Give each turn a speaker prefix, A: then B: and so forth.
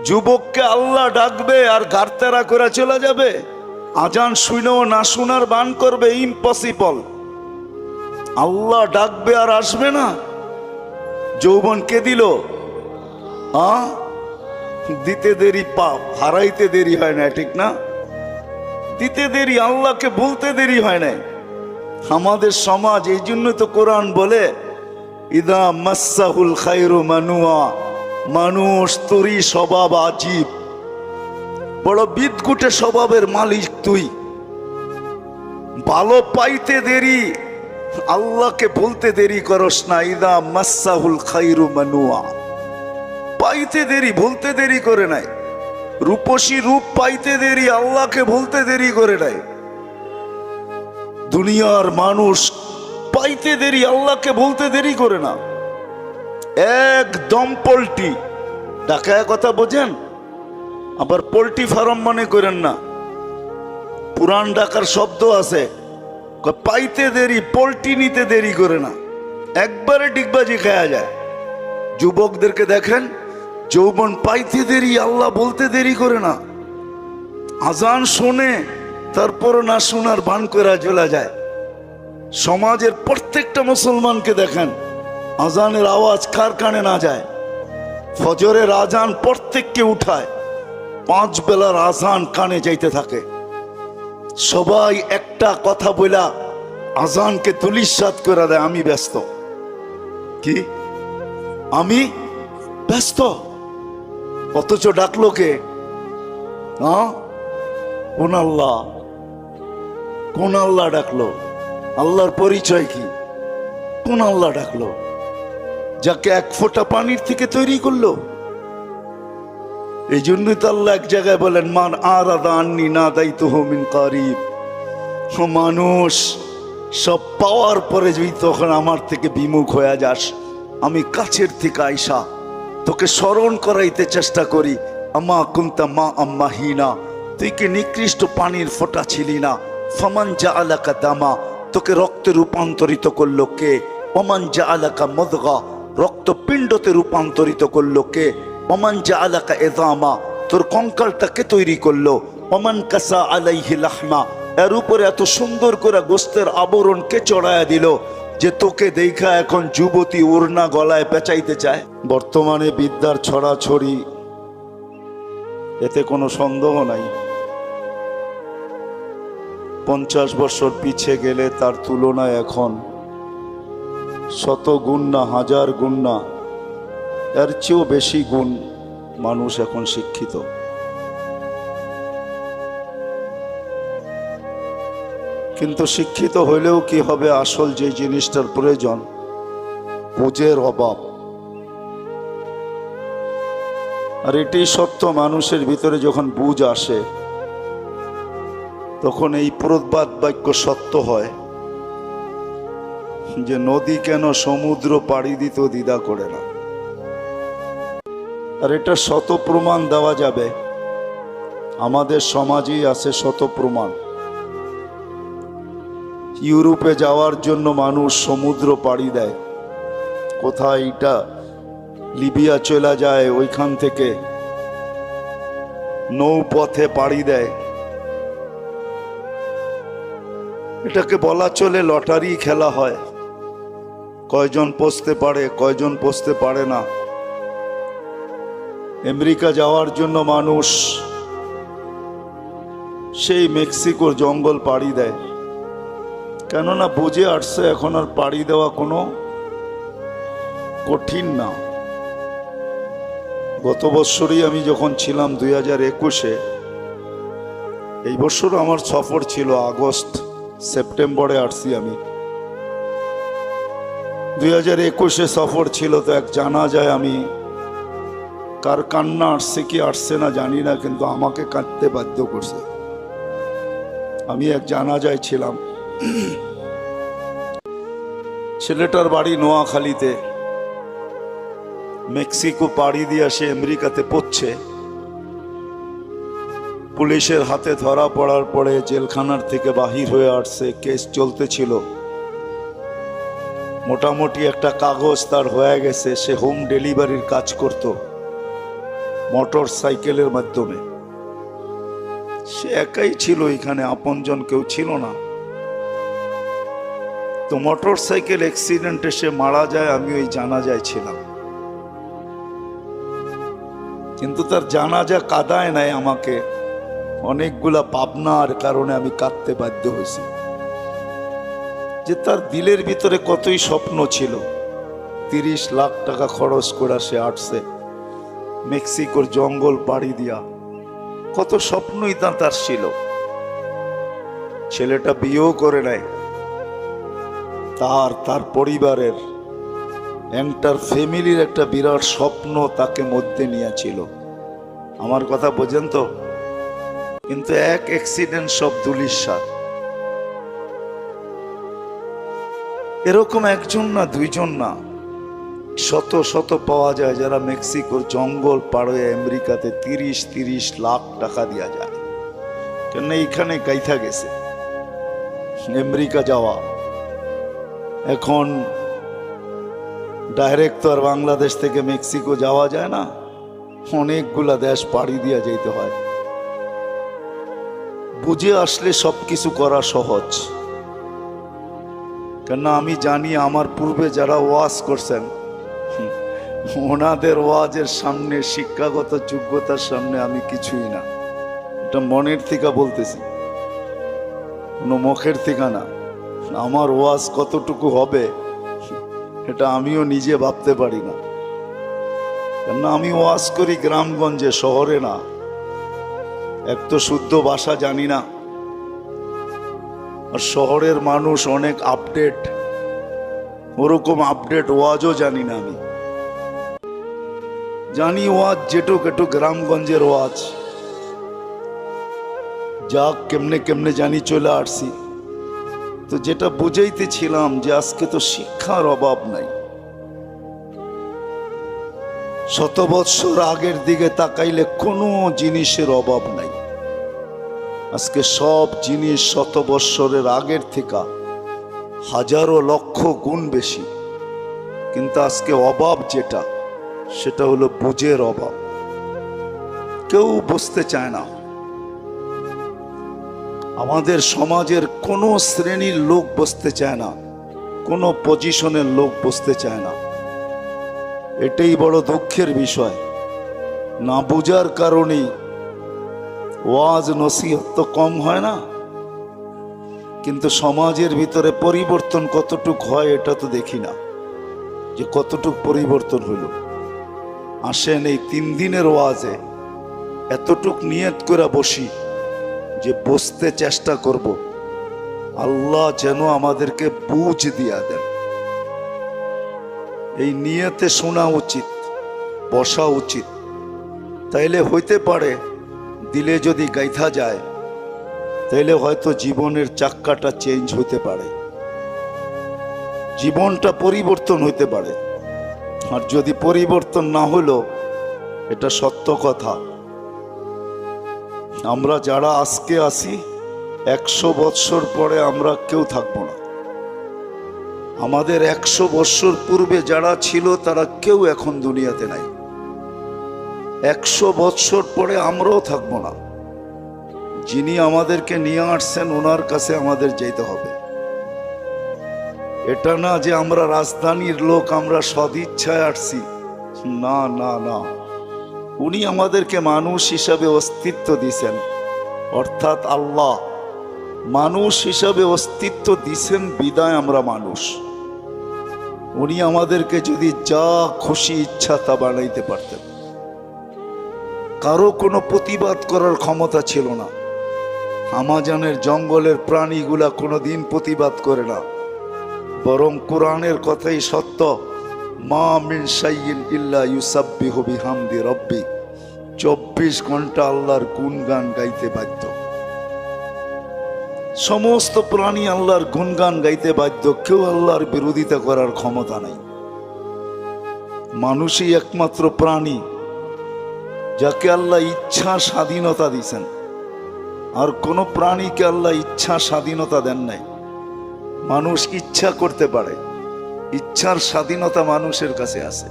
A: যুবককে আল্লাহ ডাকবে আর গারতেরা করে চলে যাবে? আজান শুনেও না শোনার বান করবে? ইম্পসিবল। আল্লাহ ডাকবে আর আসবে না? যৌবন কে দিল? দিতে দেরি পাপ, হারাইতে দেরি হয় না, ঠিক না? দিতে দেরি, আল্লাহকে বলতে দেরি হয় না। আমাদের সমাজ, এই জন্য তো কোরআন বলে ইদা মাসাহুল খায়রু মানুয়া, মানুষ তোরই স্বভাব আজীব, বড় বিদঘুটে স্বভাবের মালিক তুই। ভালো পাইতে দেরি, আল্লাহকে বলতে দেরি করস না। ইদা মাসাহুল খায়রু মানুয়া, পাইতে দেরি, বলতে দেরি করে নাই। রূপসী রূপ পাইতে দেরি, আল্লাহকে বলতে দেরি করে নাই। দুনিয়ার মানুষ পাইতে দেরি, আল্লাহকে বলতে দেরি করে না। একদম পোল্ট্রি ডাকায় কথা বোঝেন, আবার পোল্ট্রি ফার্ম মনে করেন না। পুরান ঢাকার শব্দ আছে, পাইতে দেরি, পোল্ট্রি নিতে দেরি করে না, একবারে ডিগবাজি খাওয়া যায়। যুবকদেরকে দেখেন, যৌবন পাইতে দেরি, আল্লাহ বলতে দেরি করে না। আজান শোনে, তারপর না শোনার ভান করে চলে যায়। সমাজের প্রত্যেকটা মুসলমানকে দেখেন, আজানের আওয়াজ কার কানে না যায়? ফজরের আজান প্রত্যেককে উঠায়, 5 বেলার আজান কানে যাইতে থাকে। সবাই একটা কথা বলা আজানকে তুলিসাৎ করে দেয়, আমি ব্যস্ত। কি? আমি ব্যস্ত। অথচ ডাকলো কে? কোন আল্লাহ? কোন আল্লাহ ডাকলো? আল্লাহর পরিচয় কি? কোন আল্লাহ ডাকলো? যাকে 1 ফোঁটা পানির থেকে তৈরি করলো। এই জন্যই তো আল্লাহ এক জায়গায় বলেন, মান আরাদা আন্নি নাদাইতুহু মিন কারিব। মানুষ সব পাওয়ার পরে যদি তখন আমার থেকে বিমুখ হয়ে যাস, আমি কাছের থেকে আইসা তোকে স্মরণ করাইতে চেষ্টা করি। আমা কুনতা মা আম্মাহিনা, তুই কি নিকৃষ্ট পানির ফোঁটা ছিলি না? ফামান জাআলাকা দামা, তোকে রক্তে রূপান্তরিত করলো কে? ওমান জাআলাকা মুদগা, রক্তপিণ্ডতে রূপান্তরিত করলো কে? ওমান জাআলাকা ইযামা, তোর কঙ্কালটাকে তৈরি করলো। ওমান কাসা আলাইহি লাহমা, এর উপরে এত সুন্দর করে গোস্তের আবরণ কে চড়ায়া দিল যে তোকে দেখা এখন যুবতী ওড়না গলায় পেঁচাইতে চায়। বর্তমানে বিদ্যার ছড়াছড়ি, এতে কোনো সন্দেহ নাই। 50 বছর পিছে গেলে তার তুলনায় এখন 100 গুণ না 1000 গুণ না, এর চেয়েও বেশি গুণ মানুষ এখন শিক্ষিত। কিন্তু শিক্ষিত হইলেও কি হবে? আসল যে জিনিসটার প্রয়োজন, বুঝের অভাব। আর এটি সত্য, মানুষের ভিতরে যখন বুঝ আসে তখন এই প্রবাদ বাক্য সত্য হয় যে নদী কেন সমুদ্র পাড়ি দিতেও দ্বিধা করে না। আর এটা শত প্রমাণ দেওয়া যাবে, আমাদের সমাজেই আছে শত প্রমাণ। ইউরোপে যাওয়ার জন্য মানুষ সমুদ্র পাড়ি দেয়। কোথায়? এটা লিবিয়া চলে যায়, ওইখান থেকে নৌপথে পাড়ি দেয়। এটাকে বলা চলে লটারি খেলা হয়, কয়জন পৌঁছতে পারে, কয়জন পৌঁছতে পারে না। আমেরিকা যাওয়ার জন্য মানুষ সেই মেক্সিকোর জঙ্গল পাড়ি দেয়, কেননা বুঝে আসছে এখন আর পাড়ি দেওয়া কোনো কঠিন না। গত বছরই আমি যখন ছিলাম 2021-এ, এই বছর আমার সফর ছিল আগস্ট সেপ্টেম্বরে আসছি আমি। 2021-এ সফর ছিল, তো এক জানাজায় আমি, কার কান্না আসছে কি আসছে না জানি না, কিন্তু আমাকে কাঁদতে বাধ্য করছে। আমি এক জানাজায় ছিলাম, ছেলেটার বাড়ি নোয়াখালীতে, মেক্সিকো পাড়ি দিয়ে সে আমেরিকাতে পড়ছে। পুলিশের হাতে ধরা পড়ার পরে জেলখানার থেকে বাহির হয়ে আসছে, কেস চলতেছিল। মোটামুটি একটা কাগজ তার হয়ে গেছে, সে হোম ডেলিভারির কাজ করত। মোটর সাইকেলের মাধ্যমে। সে একাই ছিল, এখানে আপনজন কেউ ছিল না। তো মোটর সাইকেল অ্যাক্সিডেন্টে সে মারা যায়, আমি ওই জানাজায় ছিলাম। কিন্তু তার জানাজা কাঁদায় নাই আমাকে, অনেকগুলা পাবনার কারণে আমি কাঁদতে বাধ্য হয়েছি। যে তার দিলের ভিতরে কতই স্বপ্ন ছিল, 30 লাখ টাকা খরচ করে সে আসছে মেক্সিকোর জঙ্গল পাড়ি দিয়া। কত স্বপ্নই তার ছিল। ছেলেটা বিয়েও করে নাই, তার পরিবারের এন্টার ফ্যামিলির একটা বিরাট স্বপ্ন তাকে মধ্যে নিয়েছিল। আমার কথা বোঝেন তো? কিন্তু এক অ্যাক্সিডেন্ট সব ধুলিস্যাৎ। এরকম একজন না, দুইজন না, শত শত পাওয়া যায় যারা মেক্সিকোর জঙ্গল পাড়ে আমেরিকাতে 30 লাখ টাকা দেওয়া যায়। কেন এইখানে গাইথা গেছে আমেরিকা যাওয়া। এখন ডাইরেক্ট তো আর বাংলাদেশ থেকে মেক্সিকো যাওয়া যায় না, অনেকগুলা দেশ পাড়ি দিয়া যেতে হয়। বুঝে আসলে সবকিছু করা সহজ। কেন আমি জানি আমার পূর্বে যারা ওয়াজ করছেন, ওনাদের ওয়াজের সামনে, শিক্ষাগত যোগ্যতার সামনে আমি কিছুই না। এটা মনের থেকে বলতেছি, কোনো মুখের থেকে না। আমার ওয়াজ কতটুকু হবে এটা আমিও নিজে ভাবতে পারি না। কেন আমি ওয়াজ করি গ্রামগঞ্জে, শহরে না। এক তো শুদ্ধ ভাষা জানি না, আর শহরের মানুষ অনেক আপডেট, ওরকম আপডেট ওয়াজও জানি না আমি। জানি ওয়াজ যেটুক একটু গ্রামগঞ্জের ওয়াজ, যাক কেমনে কেমনে জানি চলে আসছি। তো যেটা বুঝাইতেছিলাম যে আজকে তো শিক্ষার অভাব নাই। শত বৎসর আগের দিকে তাকাইলে কোনো জিনিসের অভাব নাই। আজকে সব জিনিস শত বৎসরের আগের থেকে হাজারো লক্ষ গুণ বেশি। কিন্তু আজকে অভাব যেটা, সেটা হলো বুঝের অভাব। কেউ বুঝতে চায় না। আমাদের সমাজের কোনো শ্রেণীর লোক বুঝতে চায় না, কোনো পজিশনের লোক বুঝতে চায় না। এটাই বড় দুঃখের বিষয়। না বুঝার কারণেই ওয়াজ নসিহত তো কম হয় না, কিন্তু সমাজের ভিতরে পরিবর্তন কতটুক হয় এটা তো দেখি না, যে কতটুক পরিবর্তন হইল। আসেন এই 3 দিনের ওয়াজে এতটুক নিয়ত করে বসি যে বুঝতে চেষ্টা করব, আল্লাহ যেন আমাদেরকে বুঝ দিয়া দেন। এই নিয়তে শোনা উচিত, বসা উচিত। তাইলে হইতে পারে দিলে যদি গাইথা যায়, তাইলে হয়তো জীবনের চাক্কাটা চেঞ্জ হতে পারে, জীবনটা পরিবর্তন হইতে পারে। আর যদি পরিবর্তন না হলো, এটা সত্য কথা, আমরা যারা আজকে আছি 100 বৎসর পরে আমরা কেউ থাকবো না। আমাদের 100 বৎসর পূর্বে যারা ছিল তারা কেউ এখন দুনিয়াতে নাই। 100 বৎসর পরে আমরাও থাকবো না। যিনি আমাদেরকে নিয়ে আসছেন ওনার কাছে আমাদের যেতে হবে। এটা না যে আমরা রাজধানীর লোক, আমরা সদিচ্ছায় আসছি, না না না। উনি আমাদেরকে মানুষ হিসাবে অস্তিত্ব দিছেন, অর্থাৎ আল্লাহ মানুষ হিসাবে অস্তিত্ব দিছেন বিদায় আমরা মানুষ। উনি আমাদেরকে যদি যা খুশি ইচ্ছা তা বানাইতে পারতেন। কারো কোনো প্রতিবাদ করার ক্ষমতা ছিল না। আমাজনের জঙ্গলের প্রাণীগুলা কোনোদিন প্রতিবাদ করে না, বরং কোরআনের কথাই সত্য, মা মিন শাইইন ইল্লা ইউসাব্বিহু বিহামদি রাব্বি। 24 ঘন্টা আল্লাহর গুণগান গাইতে বাধ্য। সমস্ত প্রাণী আল্লাহর গুণগান গাইতে বাধ্য, কেউ আল্লাহর বিরোধিতা করার ক্ষমতা নাই। মানুষই একমাত্র প্রাণী যাকে আল্লাহ ইচ্ছা স্বাধীনতা দিয়েছেন। আর কোনো প্রাণীকে আল্লাহ ইচ্ছা স্বাধীনতা দেন নাই। মানুষ ইচ্ছা করতে পারে, ইচ্ছার স্বাধীনতা মানুষের কাছে আছে।